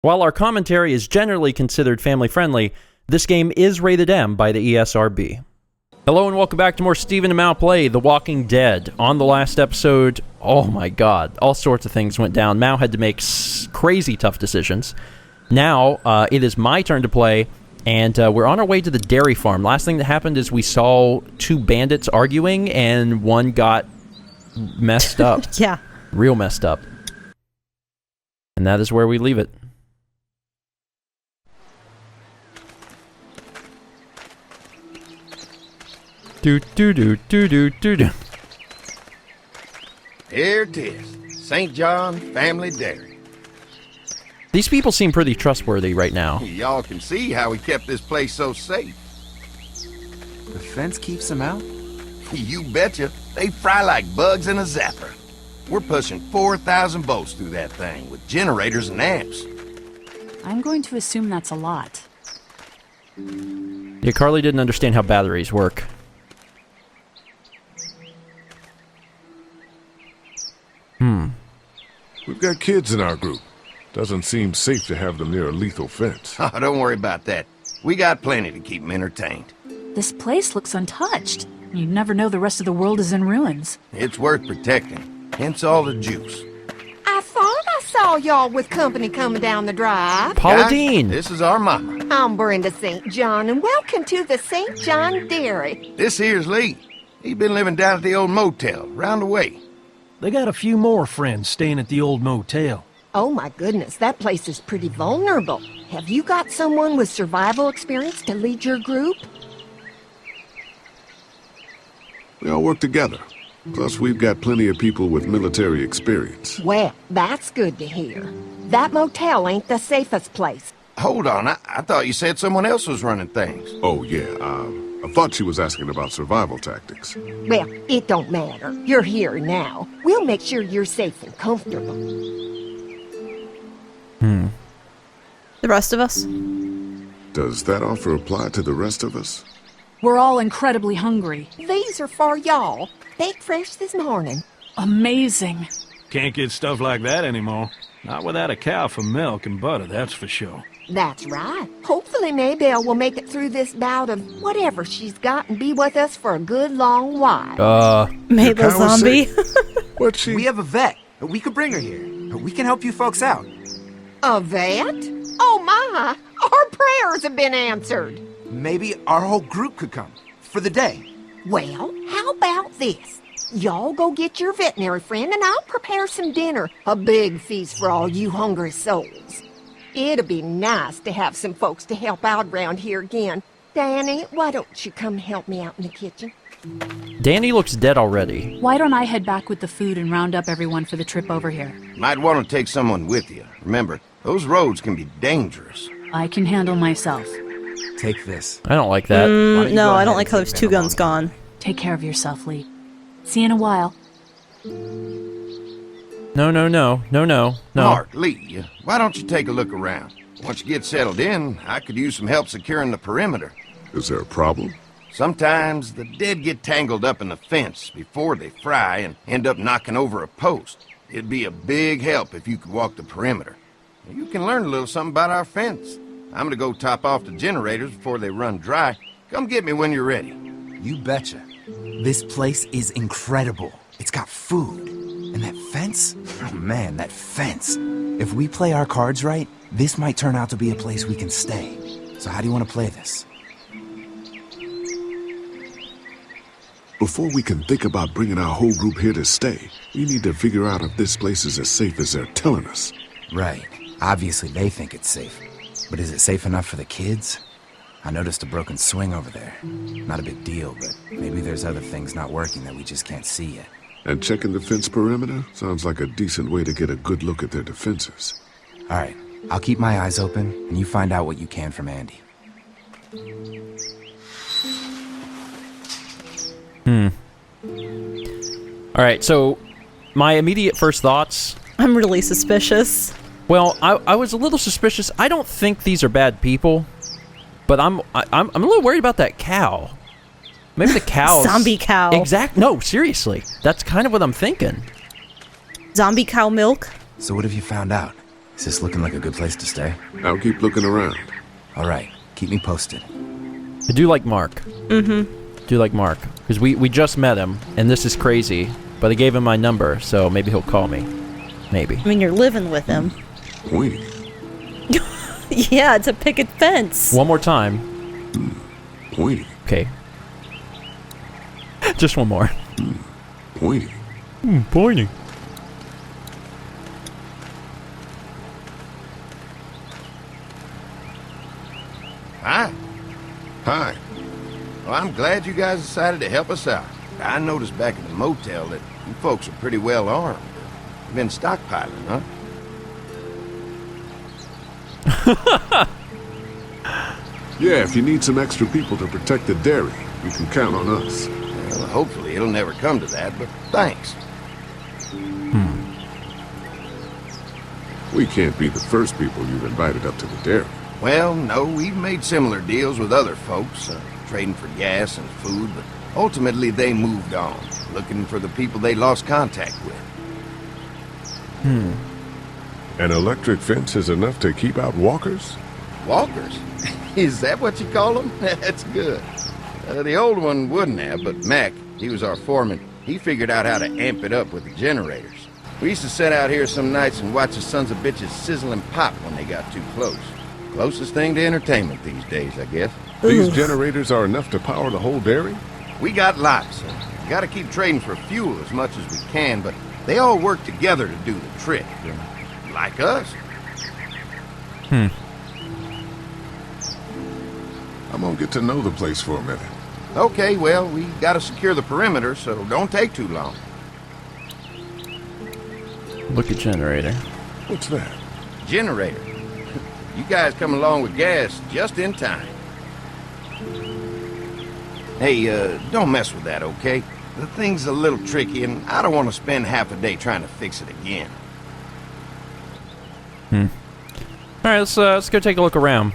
While our commentary is generally considered family-friendly, this game is rated M by the ESRB. Hello and welcome back to more Stephen and Mal Play The Walking Dead. On the last episode, oh my god, all sorts of things went down. Mal had to make crazy tough decisions. Now, it is my turn to play, and we're on our way to the dairy farm. Last thing that happened is we saw two bandits arguing, and one got messed up. Yeah. Real messed up. And that is where we leave it. Do do do do do do do. Here it is. St. John Family Dairy. These people seem pretty trustworthy right now. Y'all can see how we kept this place so safe. The fence keeps them out? You betcha. They fry like bugs in a zapper. We're pushing 4,000 volts through that thing with generators and amps. I'm going to assume that's a lot. Yeah, Carly didn't understand how batteries work. We've got kids in our group. Doesn't seem safe to have them near a lethal fence. Oh, don't worry about that. We got plenty to keep them entertained. This place looks untouched. You'd never know the rest of the world is in ruins. It's worth protecting. Hence all the juice. I thought I saw y'all with company coming down the drive. Paula Guys, Dean! This is our mama. I'm Brenda St. John, and welcome to the St. John Dairy. This here's Lee. He's been living down at the old motel, round the way. They got a few more friends staying at the old motel. Oh my goodness, that place is pretty vulnerable. Have you got someone with survival experience to lead your group? We all work together. Plus, we've got plenty of people with military experience. Well, that's good to hear. That motel ain't the safest place. Hold on, I thought you said someone else was running things. Oh, yeah, I thought she was asking about survival tactics. Well, it don't matter. You're here now. We'll make sure you're safe and comfortable. The rest of us? Does that offer apply to the rest of us? We're all incredibly hungry. These are for y'all. Baked fresh this morning. Amazing. Can't get stuff like that anymore. Not without a cow for milk and butter, that's for sure. That's right. Hopefully Maybelle will make it through this bout of whatever she's got and be with us for a good long while. Mabel cow was zombie. What'd she... We have a vet. We could bring her here. We can help you folks out. A vet? Oh my! Our prayers have been answered. Maybe our whole group could come. For the day. Well, how about this? Y'all go get your veterinary friend and I'll prepare some dinner. A big feast for all you hungry souls. It'll be nice to have some folks to help out around here again. Danny, why don't you come help me out in the kitchen? Danny looks dead already. Why don't I head back with the food and round up everyone for the trip over here? Might want to take someone with you. Remember, those roads can be dangerous. I can handle myself. Take this. I don't like that. No, I don't like how there's two guns gone. Take care of yourself, Lee. See you in a while. No. Mark, Lee, why don't you take a look around? Once you get settled in, I could use some help securing the perimeter. Is there a problem? Sometimes the dead get tangled up in the fence before they fry and end up knocking over a post. It'd be a big help if you could walk the perimeter. You can learn a little something about our fence. I'm gonna go top off the generators before they run dry. Come get me when you're ready. You betcha. This place is incredible. It's got food. And that fence? Oh man, that fence. If we play our cards right, this might turn out to be a place we can stay. So how do you want to play this? Before we can think about bringing our whole group here to stay, we need to figure out if this place is as safe as they're telling us. Right. Obviously they think it's safe. But is it safe enough for the kids? I noticed a broken swing over there. Not a big deal, but maybe there's other things not working that we just can't see yet. And checking the fence perimeter sounds like a decent way to get a good look at their defenses. All right. I'll keep my eyes open, and you find out what you can from Andy. Alright, so my immediate first thoughts... I'm really suspicious. Well, I was a little suspicious. I don't think these are bad people, but I'm a little worried about that cow. Maybe the cow. Zombie cow. No, seriously. That's kind of what I'm thinking. Zombie cow milk? So what have you found out? Is this looking like a good place to stay? I'll keep looking around. All right, keep me posted. I do like Mark. Do like Mark. Because we just met him, and this is crazy. But I gave him my number, so maybe he'll call me. Maybe. I mean, you're living with him. Wait. Yeah, it's a picket fence. One more time. Wait. Okay. Just one more. Wait. Pointing. Hi. Hi. Well, I'm glad you guys decided to help us out. I noticed back at the motel that you folks are pretty well armed. You've been stockpiling, huh? Yeah, if you need some extra people to protect the dairy, you can count on us. Well, hopefully it'll never come to that, but thanks. We can't be the first people you've invited up to the dairy. Well, no, we've made similar deals with other folks, trading for gas and food, but ultimately they moved on, looking for the people they lost contact with. An electric fence is enough to keep out walkers? Walkers? Is that what you call them? That's good. The old one wouldn't have, but Mac, he was our foreman, he figured out how to amp it up with the generators. We used to sit out here some nights and watch the sons of bitches sizzle and pop when they got too close. Closest thing to entertainment these days, I guess. These generators are enough to power the whole dairy? We got lots, and we gotta keep trading for fuel as much as we can, but they all work together to do the trick. Like us. I'm gonna get to know the place for a minute. Okay, well, we gotta secure the perimeter, so don't take too long. Look at generator. What's that? Generator. You guys come along with gas just in time. Hey, don't mess with that, okay? The thing's a little tricky, and I don't want to spend half a day trying to fix it again. All right, let's go take a look around.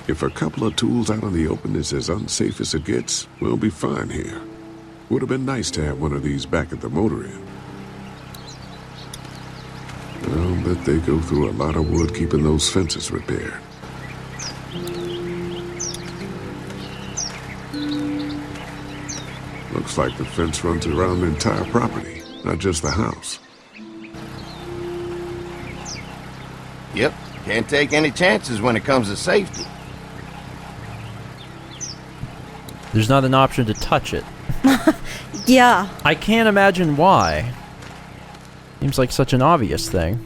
If a couple of tools out in the open is as unsafe as it gets, we'll be fine here. Would have been nice to have one of these back at the motor inn. I'll bet they go through a lot of wood keeping those fences repaired. Looks like the fence runs around the entire property, not just the house. Yep, can't take any chances when it comes to safety. There's not an option to touch it. Yeah. I can't imagine why. Seems like such an obvious thing.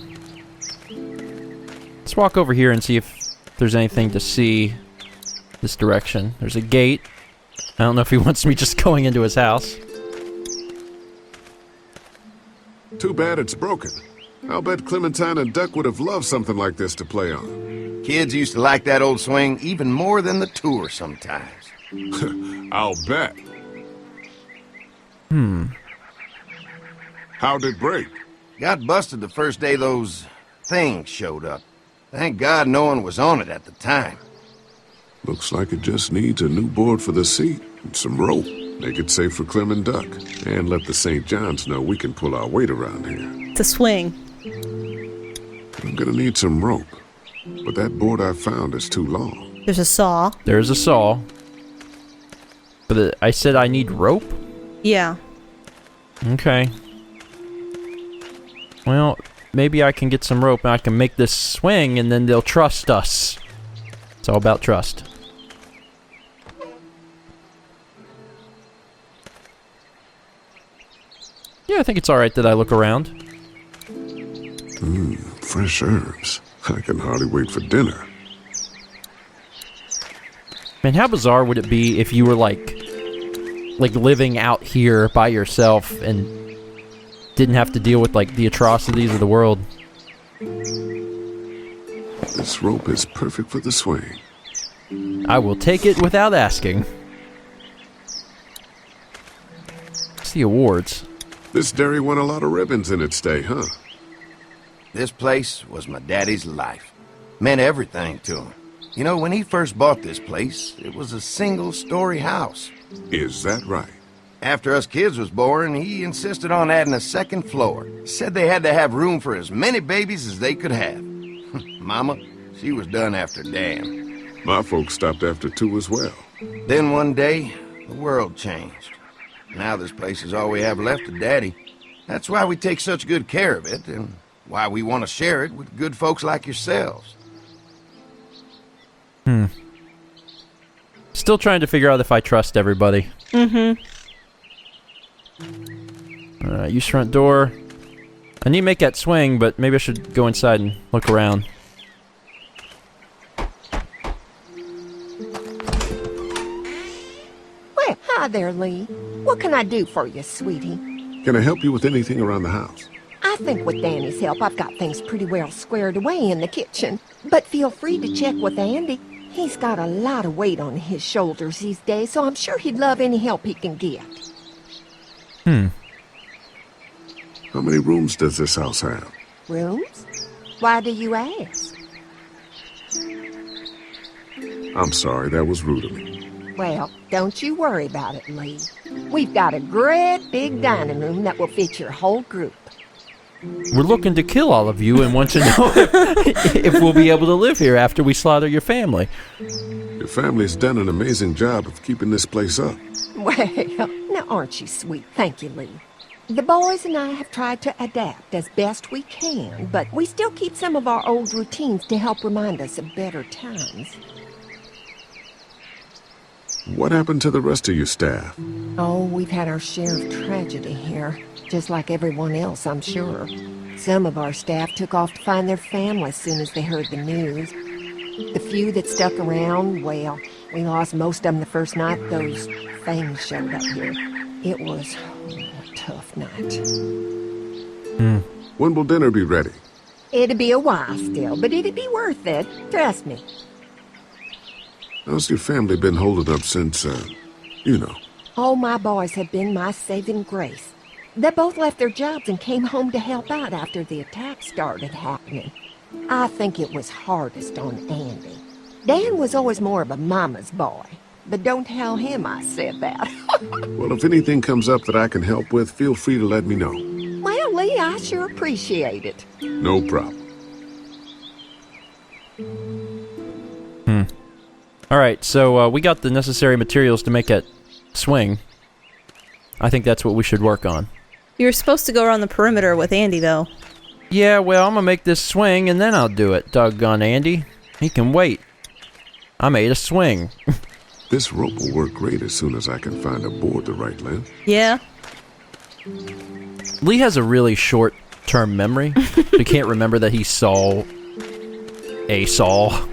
Let's walk over here and see if there's anything to see this direction. There's a gate. I don't know if he wants me just going into his house. Too bad it's broken. I'll bet Clementine and Duck would have loved something like this to play on. Kids used to like that old swing even more than the tour sometimes. I'll bet. How'd it break? Got busted the first day those things showed up. Thank God no one was on it at the time. Looks like it just needs a new board for the seat and some rope. Make it safe for Clem and Duck. And let the St. John's know we can pull our weight around here. To swing. I'm gonna need some rope. But that board I found is too long. There's a saw. There's a saw. But I said I need rope? Yeah. Okay. Well, maybe I can get some rope and I can make this swing and then they'll trust us. It's all about trust. Yeah, I think it's alright that I look around. Fresh herbs. I can hardly wait for dinner. Man, how bizarre would it be if you were like living out here by yourself and didn't have to deal with like the atrocities of the world? This rope is perfect for the swing. I will take it without asking. It's the awards. This dairy won a lot of ribbons in its day, huh? This place was my daddy's life. Meant everything to him. You know, when he first bought this place, it was a single-story house. Is that right? After us kids was born, he insisted on adding a second floor. Said they had to have room for as many babies as they could have. Mama, she was done after Dan. My folks stopped after 2 as well. Then one day, the world changed. Now this place is all we have left of Daddy. That's why we take such good care of it, and why we want to share it with good folks like yourselves. Still trying to figure out if I trust everybody. Use front door. I need to make that swing, but maybe I should go inside and look around. Well, hi there, Lee. What can I do for you, sweetie? Can I help you with anything around the house? I think with Danny's help, I've got things pretty well squared away in the kitchen. But feel free to check with Andy. He's got a lot of weight on his shoulders these days, so I'm sure he'd love any help he can get. How many rooms does this house have? Rooms? Why do you ask? I'm sorry, that was rude of me. Well, don't you worry about it, Lee. We've got a great big dining room that will fit your whole group. We're looking to kill all of you and want to know if we'll be able to live here after we slaughter your family. Your family's done an amazing job of keeping this place up. Well, now aren't you sweet? Thank you, Lee. The boys and I have tried to adapt as best we can, but we still keep some of our old routines to help remind us of better times. What happened to the rest of your staff? Oh, we've had our share of tragedy here, just like everyone else, I'm sure. Some of our staff took off to find their family as soon as they heard the news. The few that stuck around, well, we lost most of them the first night those things showed up here. It was a tough night. When will dinner be ready? It'll be a while still, but it'll be worth it. Trust me. How's your family been holding up since, you know? All my boys have been my saving grace. They both left their jobs and came home to help out after the attack started happening. I think it was hardest on Andy. Dan was always more of a mama's boy, but don't tell him I said that. Well, if anything comes up that I can help with, feel free to let me know. Well, Lee, I sure appreciate it. No problem. Alright, so we got the necessary materials to make that swing. I think that's what we should work on. You were supposed to go around the perimeter with Andy, though. Yeah, well, I'm gonna make this swing and then I'll do it, doggone Andy. He can wait. I made a swing. This rope will work great as soon as I can find a board the right length. Yeah. Lee has a really short-term memory. He can't remember that he saw a saw.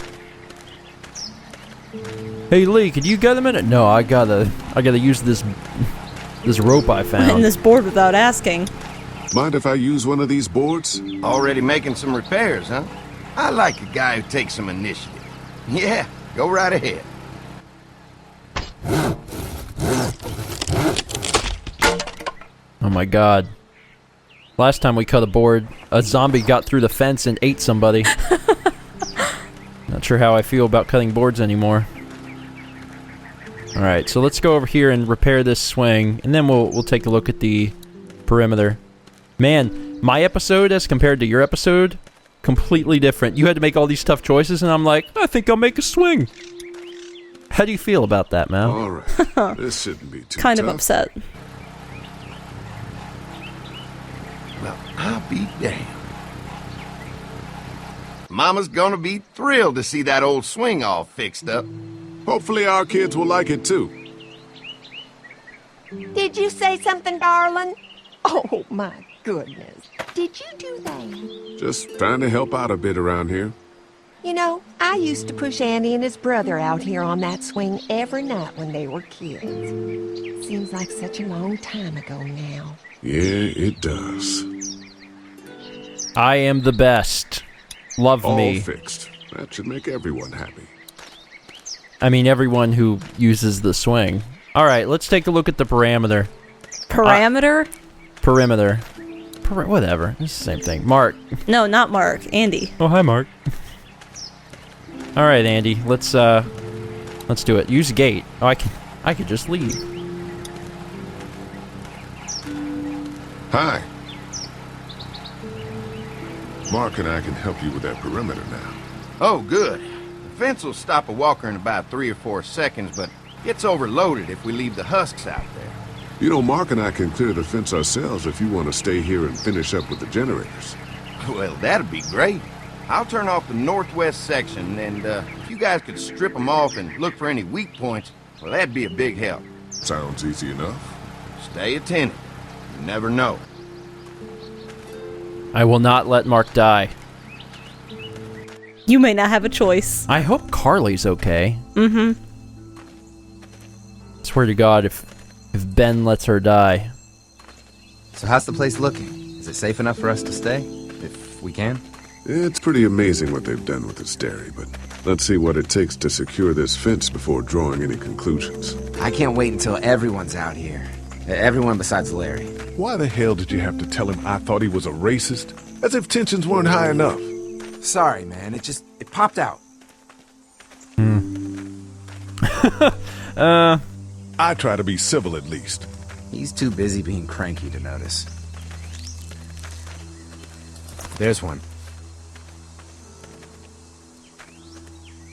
Hey Lee, could you get a minute? No, I gotta use this rope I found. And this board without asking. Mind if I use one of these boards? Already making some repairs, huh? I like a guy who takes some initiative. Yeah, go right ahead. Oh my god. Last time we cut a board, a zombie got through the fence and ate somebody. Not sure how I feel about cutting boards anymore. Alright, so let's go over here and repair this swing, and then we'll take a look at the perimeter. Man, my episode as compared to your episode, completely different. You had to make all these tough choices, and I'm like, I think I'll make a swing. How do you feel about that, Mal? Alright, this shouldn't be too Kind tough. of upset. Well, I'll be damned. Mama's gonna be thrilled to see that old swing all fixed up. Hopefully our kids will like it too. Did you say something, darling? Oh, my goodness. Did you do that? Just trying to help out a bit around here. You know, I used to push Andy and his brother out here on that swing every night when they were kids. Seems like such a long time ago now. Yeah, it does. I am the best. Love All me. fixed. That should make everyone happy. I mean, everyone who uses the swing. Alright, let's take a look at the parameter. Parameter? Perimeter. Whatever. It's the same thing. Mark. No, not Mark. Andy. Oh, hi, Mark. Alright, Andy. Let's do it. Use gate. Oh, I could just leave. Hi. Mark and I can help you with that perimeter now. Oh, good. The fence will stop a walker in about 3 or 4 seconds, but gets overloaded if we leave the husks out there. You know, Mark and I can clear the fence ourselves if you want to stay here and finish up with the generators. Well, that'd be great. I'll turn off the northwest section, and if you guys could strip them off and look for any weak points, well, that'd be a big help. Sounds easy enough. Stay attentive. You never know. I will not let Mark die. You may not have a choice. I hope Carly's okay. Mm-hmm. Swear to God, if Ben lets her die. So how's the place looking? Is it safe enough for us to stay? If we can? It's pretty amazing what they've done with this dairy, but let's see what it takes to secure this fence before drawing any conclusions. I can't wait until everyone's out here. Everyone besides Larry. Why the hell did you have to tell him I thought he was a racist? As if tensions weren't high enough. Sorry, man. It popped out. I try to be civil at least. He's too busy being cranky to notice. There's one.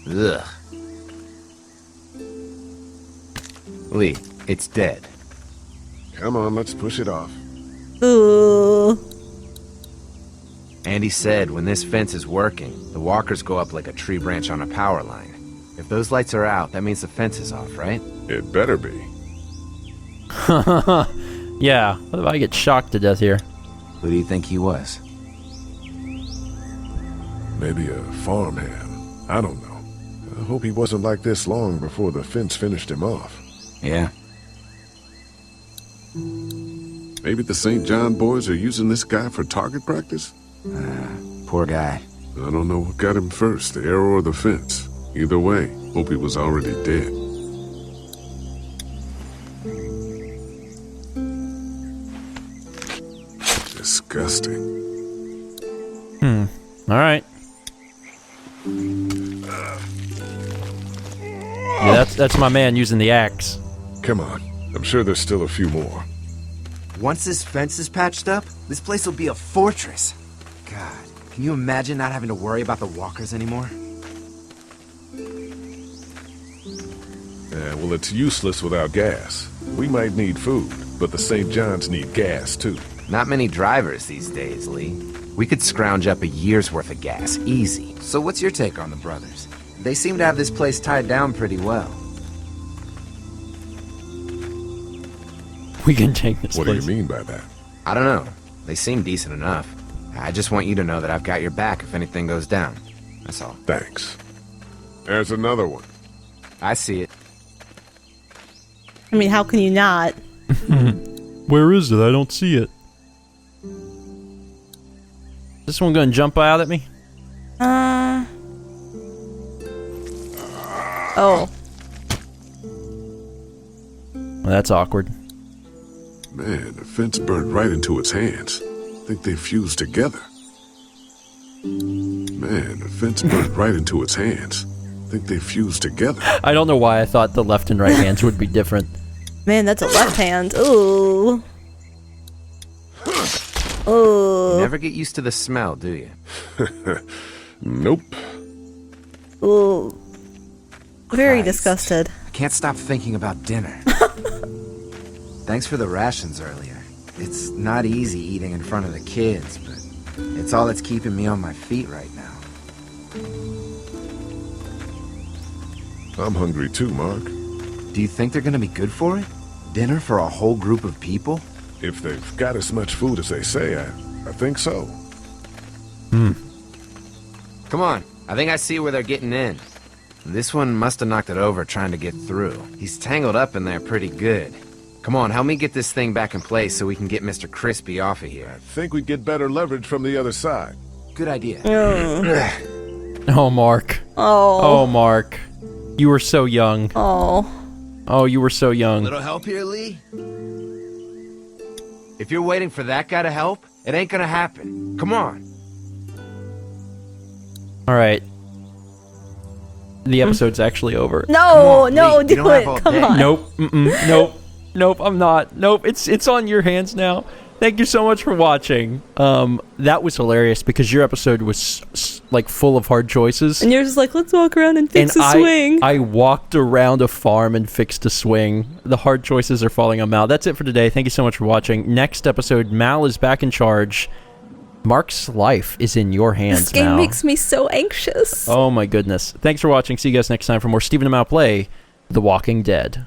Ugh. Lee, it's dead. Come on, let's push it off. Ooh. Andy said when this fence is working, the walkers go up like a tree branch on a power line. If those lights are out, that means the fence is off, right? It better be. Yeah, what if I get shocked to death here? Who do you think he was? Maybe a farmhand. I don't know. I hope he wasn't like this long before the fence finished him off. Yeah. Maybe the St. John boys are using this guy for target practice? Poor guy. I don't know what got him first, the arrow or the fence. Either way, hope he was already dead. Disgusting. All right. Yeah, that's my man using the axe. Come on. I'm sure there's still a few more. Once this fence is patched up, this place will be a fortress. God, can you imagine not having to worry about the walkers anymore? Yeah, well, it's useless without gas. We might need food, but the St. John's need gas, too. Not many drivers these days, Lee. We could scrounge up a year's worth of gas, easy. So what's your take on the brothers? They seem to have this place tied down pretty well. We can take this What do place. you mean by that? I don't know. They seem decent enough. I just want you to know that I've got your back if anything goes down. That's all. Thanks. There's another one. I see it. I mean, how can you not? Where is it? I don't see it. This one gonna jump out at me? Oh. Well, that's awkward. Man, the fence burned right into its hands. Think they fused together. Man, the fence burned right into its hands. Think they fused together. I don't know why I thought the left and right hands would be different. Man, that's a left hand. Ooh. Ooh. Never get used to the smell, do you? Nope. Ooh. Very Christ. disgusted. I can't stop thinking about dinner. Thanks for the rations earlier. It's not easy eating in front of the kids, but it's all that's keeping me on my feet right now. I'm hungry too, Mark. Do you think they're gonna be good for it? Dinner for a whole group of people? If they've got as much food as they say, I think so. Come on, I think I see where they're getting in. This one must have knocked it over trying to get through. He's tangled up in there pretty good. Come on, help me get this thing back in place so we can get Mr. Crispy off of here. I think we'd get better leverage from the other side. Good idea. Oh, Mark. Oh. Oh, Mark. You were so young. Oh. Oh, you were so young. Little help here, Lee? If you're waiting for that guy to help, it ain't gonna happen. Come on. All right. The episode's actually over. No, on, no, Lee, you do don't have it. all Come day. on. Nope. Mm-mm. Nope. Nope, I'm not. Nope, it's on your hands now. Thank you so much for watching. That was hilarious because your episode was like full of hard choices. And you're just like, let's walk around and fix a swing. I walked around a farm and fixed a swing. The hard choices are falling on Mal. That's it for today. Thank you so much for watching. Next episode, Mal is back in charge. Mark's life is in your hands, This game Mal. makes me so anxious. Oh my goodness. Thanks for watching. See you guys next time for more Stephen and Mal Play The Walking Dead.